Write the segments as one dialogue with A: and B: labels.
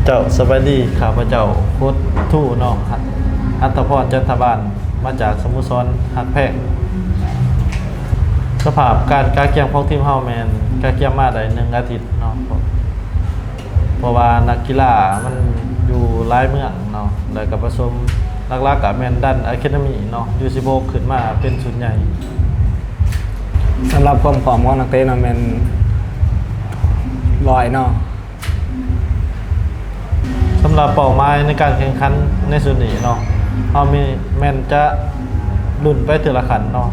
A: เจ้าสบายดีข้าพเจ้าโคตรทู่เนาะอัตพรจันทบาลมาจากสมุทรสาครหักแพงสภาพการกาเกียงของทีมเฮาแมนกาเกียงมาได้1 อาทิตย์เนาะเพราะว่านักกีฬามันอยู่หลายเมืองเนาะแล้วก็ผสมหลักๆกับแมนดันอะคาเดมี่เนาะยูซิโบขึ้นมาเป็นศูนย์ใหญ่
B: สำหรับความผอมของนักเตะเนาะแมนลอยเนาะ
A: สำหรับเป้าหมายในการแข่งขันในส่วนนี้เนาะเรามีแมนจะลุ่นไปแต่ละขันเนาะ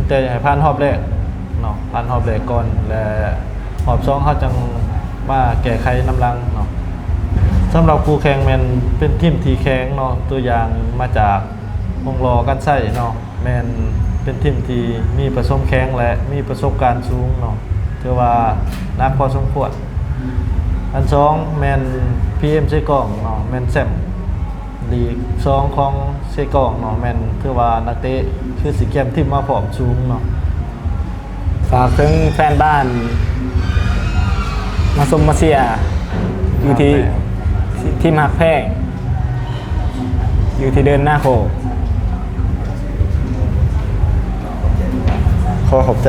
A: แต่ให้ผ่านรอบแรกเนาะผ่านรอบแรกก่อนและรอบ2เขาจังมาแก้ไขน้ำลังเนาะสำหรับคู่แข่งแมนเป็นทีมที่แข็งเนาะตัวอย่างมาจากวงรอกันไส้เนาะแมนเป็นทีมที่มีประสบแข็งและมีประสบการณ์สูงเนาะถือว่านักพอสมควรอัน2แมน PM เซกองเนาะแมนแซมลีก2ของเซกองเนาะแมนถือว่านักเตะคือสิเกมทีมมาพร้อมสูงเนาะ
B: ฝากถึงแฟนบ้านมาสมมาเชียอยู่ที่ทีมหักแพงอยู่ที่เดินหน้าโค
A: ขอขอบใจ